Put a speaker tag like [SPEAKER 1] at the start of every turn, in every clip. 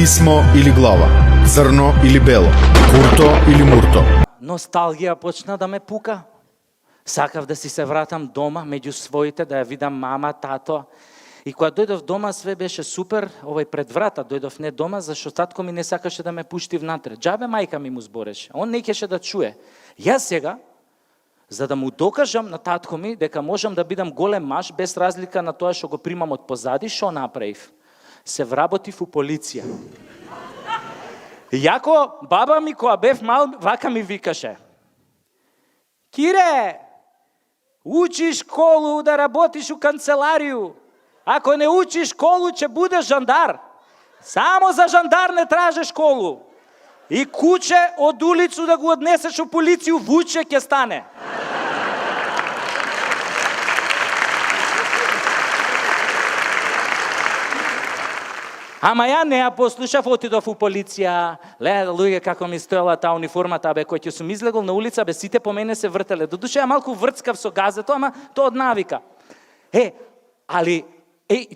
[SPEAKER 1] Писмо или глава, црно или бело, курто или мурто.
[SPEAKER 2] Носталгија почна да ме пука. Сакав да си се вратам дома, меѓу своите, да ја видам мама, тато. И кога дојдов дома, све беше супер. Пред врата дојдов не дома, зашто татко ми не сакаше да ме пушти внатре. Джабе мајка ми му збореше. Он не кеше да чуе. Јас сега, за да му докажам на татко ми дека можам да бидам голем маж, без разлика на тоа што го примам од позади, што направив? Се вработив у полиција. Јако баба ми кога бев мал, вака ми викаше: Кире, учиш школу да работиш у канцеларiju. Ако не учиш школу, ќе будеш жандар. Само за жандар не траже школу. И куче од улицу да го однесеш у полицију, вуче ќе стане. Ама ја не ја послушав, отидов у полиција. Луѓе, како ми стоела таа униформата, кој ќе сум излегол на улица, сите по мене се вртеле. Додуше ја малку врцкав со газето, ама тоа од навика.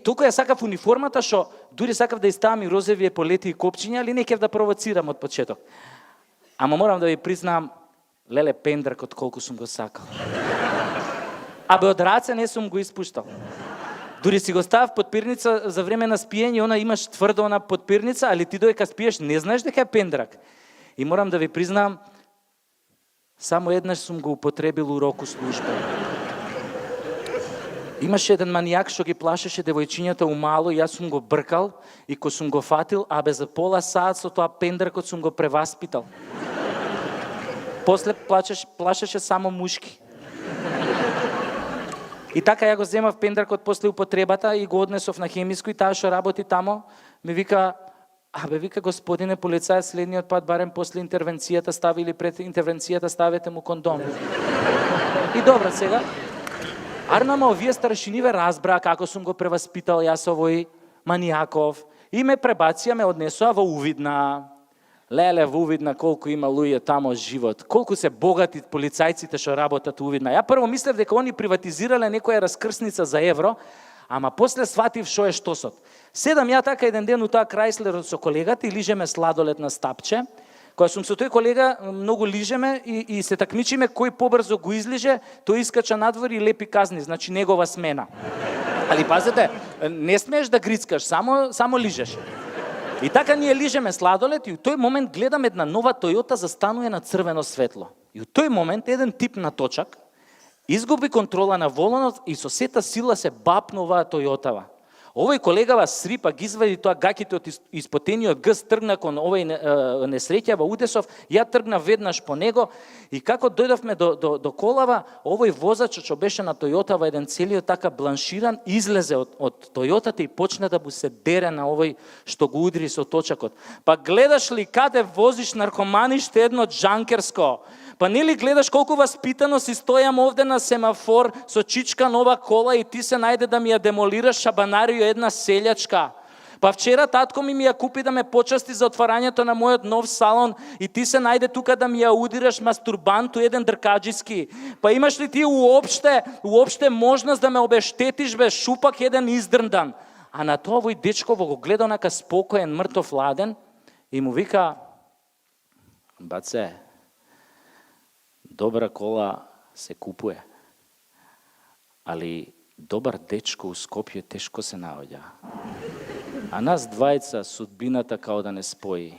[SPEAKER 2] Толку ја сакав униформата, што дури сакав да иставам и розови еполети и копчиња, али не кев да провоцирам од почеток. Ама морам да ви признам, леле, пендракот колку сум го сакал. Од раце не сум го испуштал. Дури си го ставав подпирница за време на спиење, она имаш тврдо на подпирница, али ти доека спиеш не знаеш дека е пендрак. И морам да ви признам, само еднаш сум го употребил у року служба. Имаше еден манијак што ги плашеше девојчињата умало, и јас сум го бркал, и кога сум го фатил, за пола саат со тоа пендракот сум го преваспитал. После плашеше само мушки. И така ја го земав пендракот после употребата и го однесов на хемиско, и таа што работи тамо ми вика: вика, господине полицај, следниот пат барем после интервенцијата стави или пред интервенцијата ставете му кондом. И добра сега. Арнама, овие старшиниве разбраа како сум го преваспитал јас овој манијаков и ме пребација, ме однесоа во Увидна. Леле, во Увидна колку има луѓе тамо живот, колку се богати полицајците што работат во Увидна. Ја прво мислев дека они приватизирале некоја раскрсница за евро, ама после сватив што е штосот. Седам ја така еден ден у тоа Крајслерот со колегата и лижеме сладолед на стапче. Кога сум со тој колега, многу лижеме и се такмичиме кој побрзо го излиже, тој искача надвор и лепи казни, значи негова смена. Али пазете, не смееш да грицкаш, само лижеш. И така ние лижеме сладолед и у тој момент гледам една нова Тојота застанува на црвено светло. И у тој момент еден тип на точак изгуби контрола на воланот и со сета сила се бапна оваа Тојотава. Овој колегава срипа, ги извади тоа гаките од испотениот гъс, тргна кон овој несреќа во удесов, ја тргна веднаш по него и како дојдовме до колава, овој возачот што беше на Тојотава, еден целиот така бланширан, излезе од Тојотата и почна да му се дере на овој што го удри со точакот. Па гледаш ли каде возиш наркоманиште едно джанкерско? Па нели гледаш колку васпитано си стојам овде на семафор со чичка нова кола и ти се најде да ми ја демолираш шабанарио една селјачка. Па вчера татко ми ја купи да ме почасти за отварањето на мојот нов салон и ти се најде тука да ми ја удираш мастурбанту еден дркаџиски. Па имаш ли ти уопште можност да ме обештетиш бе шупак еден издрндан? А на тоа овој дечко го гледа онака спокоен, мртов ладен и му вика: баце, добра кола се купуе, али добар дечко у Скопје тешко се наоѓа. А нас двајца судбината као да не спои.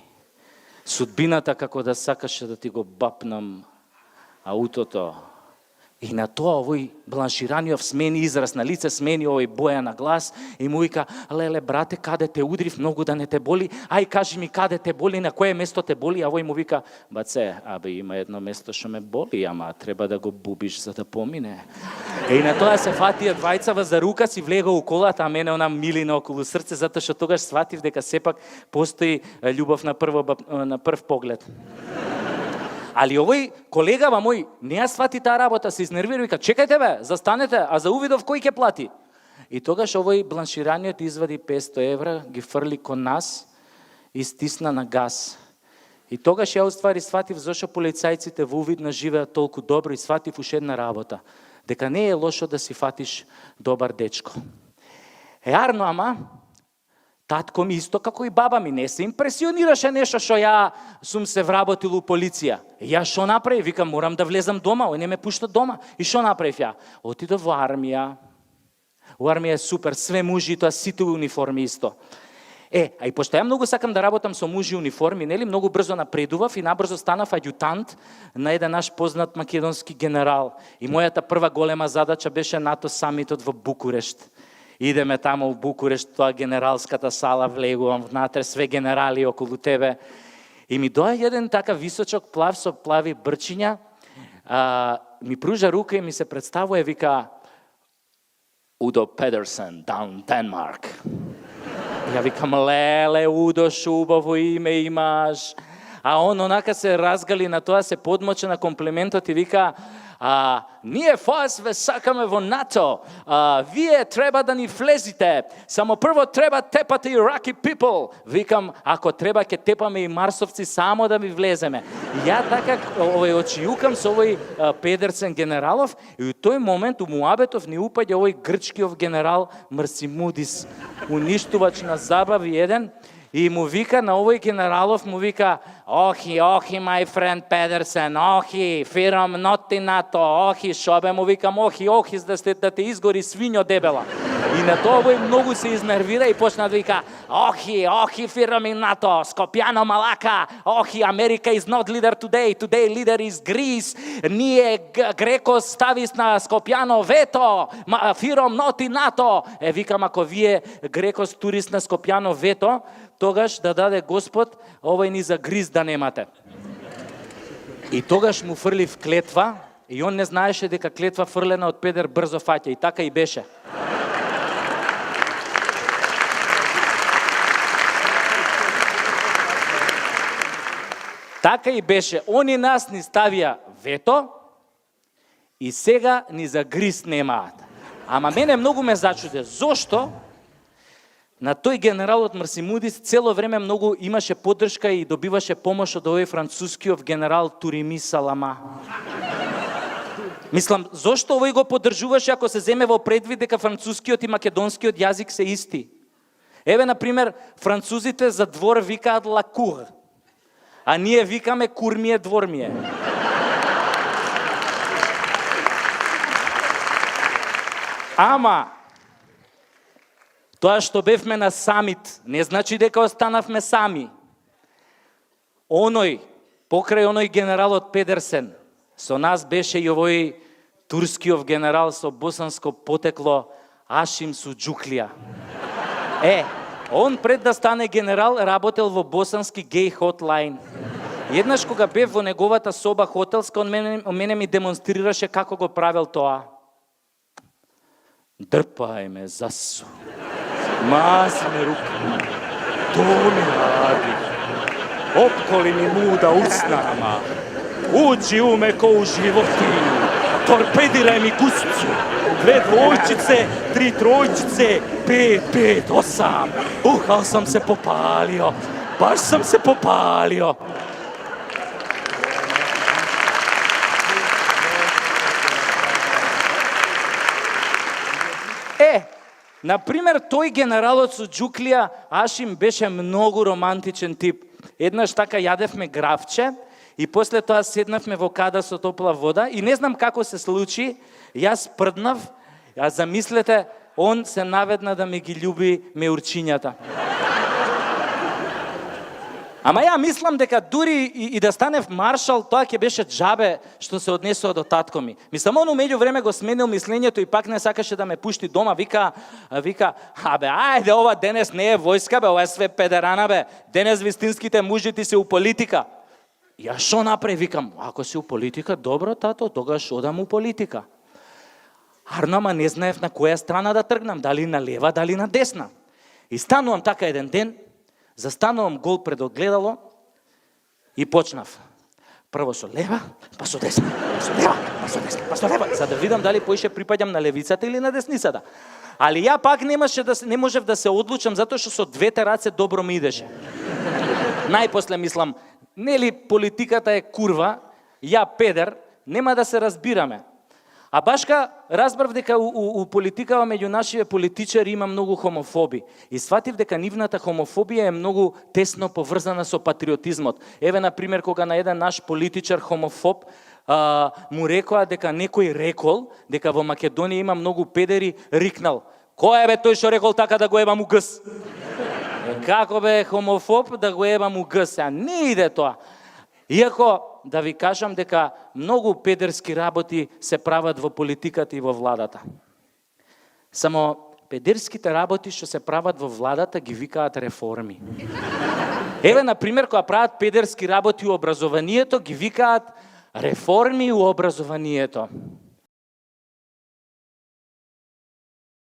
[SPEAKER 2] Судбината како да сакаше да ти го бапнам аутото. И на тоа овој бланшираниот смени израз на лице, смени овој боја на глас и му вика: леле брате, каде те удрив, многу да не те боли, ај кажи ми каде те боли, на кое место те боли? А овој му вика: баце, има едно место што ме боли, ама треба да го бубиш за да помине. И на тоа се фатија двајцава за рука, си влега у колата, а мене она милина околу срце, затоа што тогаш сватив дека сепак постои љубов на прв поглед. Али овој колегава мој не ја свати таа работа, се изнервира и вика: чекајте бе, застанете, а за Увидов кој ќе плати? И тогаш овој бланшираниот извади 500 евра, ги фрли кон нас и стисна на газ. И тогаш ја уствари сватив зашо полицајците во Увидна живеат толку добро и сватив уште една работа, дека не е лошо да си фатиш добар дечко. Арно, ама Татко ми исто како и баба ми не се импресионираше нешто што ја сум се вработил у полиција. Ја што направив? Викам, морам да влезам дома, ој не ме пушта дома. И што направив ја? Отидов во армија. У армија е супер, све мужи, тоа сите униформи исто. А и пошто ја многу сакам да работам со мужи униформи, нели, многу брзо напредував и набрзо станав аѓутант на еден наш познат македонски генерал. И мојата прва голема задача беше НАТО самитот во Букурешт. Идеме тамо в Букурешт, тоа генералската сала, влегувам внатре, све генерали околу тебе. И ми доаѓа еден така височок плав со плави брчиња, ми пружа рука и ми се представува и вика Удо Педерсен, down Denmark. Ја викам, леле, Удо, шубаво име имаш. А он онака се разгали на тоа, се подмоче на комплиментот и вика, ние вас ве сакаме во НАТО, вие треба да ни влезите, само прво треба тепате Iraqi people. Викам, ако треба ќе тепаме и марсовци само да ми влеземе. И ја така очијукам со овој Педерсен генералов и у тој момент у муабетов ни упаѓа овој грчкиов генерал Марсимудис, уништувач на забави еден. И му вика на овој генералов, му вика, охи, my friend Педерсен, охи, фирам ноти НАТО, охи, шобе, му викам, охи, да те изгори свињо дебела. И на тоа овој многу се изнервира и почна да вика, охи, фирам и НАТО, Скопјано малака, охи, Америка is not leader today leader is Greece, ние Греко ставис на Скопјано вето, фирам ноти НАТО. Викам, ако вие Греко стурис на Скопјано вето, тогаш да даде Господ, овој ни за гриз да немате. И тогаш му фрлив клетва, и он не знаеше дека клетва фрлена од Педер брзо фаќа, и така и беше. Така и беше. Они нас ни ставија вето, и сега ни за гриз немаат. Ама мене многу ме зачуде. Зошто? На тој генералот Марсимудис цело време многу имаше поддршка и добиваше помош од овој францускиот генерал Турими Салама. Мислам, зошто овој го поддржуваше ако се земе во предвид дека францускиот и македонскиот јазик се исти? Еве, например, французите за двор викаат ла кур, а ние викаме курмие двормие. Ама тоа што бевме на самит, не значи дека останавме сами. Покрај оној генералот Педерсен, со нас беше и овој турскиот генерал со босанско потекло Ашим Суџуклија. Он пред да стане генерал работел во босански гей хотлайн. Еднаш кога бев во неговата соба хотелска, он мене ми демонстрираше како го правел тоа. Дрпај ме, засу. Мази ме рука. То ми ради. Опколи ми муда уснама. Уđi u me ko u životinju. Torpediraј ми гусцу. 2 двојчице, 3 тројчице, 5, 8. Ал сам се попалио. Баш сам се попалио. Например, тој генералот со Џуклија, Ашим, беше многу романтичен тип. Еднаш така јадевме гравче и после тоа седнавме во када со топла вода и не знам како се случи, јас прднав, а замислете, он се наведна да ми ги љуби меурчињата. Ама ја мислам дека дури и да станев маршал, тоа ќе беше џабе што се однесува до татко ми. Мислам, он меѓу време го сменил мислењето и пак не сакаше да ме пушти дома. Вика, ајде, ова денес не е војска, ова е све педерана, денес вистинските мужи се у политика. Ја шо направи? Викам, ако си у политика, добро, тато, тогаш одам у политика. Ама не знаев на која страна да тргнам, дали на лева, дали на десна. И станувам така еден ден, застанувам гол пред огледало и почнав. Прво со лева, па со десна, со лева, па со десна, па со лева, за да видам дали поише припаѓам на левицата или на десницата. Али ја пак не можев да се одлучам затоа што со двете раце добро ми идеше. Најпосле мислам, нели политиката е курва, ја педер, нема да се разбираме. А башка разбрав дека у политикава меѓу нашите политичари има многу хомофоби. И сватив дека нивната хомофобија е многу тесно поврзана со патриотизмот. Еве, например, кога на еден наш политичар хомофоб му рекоа дека некој рекол дека во Македонија има многу педери, рикнал: "Кој е бе тој што рекол така да го ебам у гс?" Како бе хомофоб да го ебам у гс? А не иде тоа. Иако да ви кажам дека многу педерски работи се прават во политиката и во владата. Само педерските работи што се прават во владата ги викаат реформи. Еве, например, кога прават педерски работи у образованието, ги викаат реформи у образованието.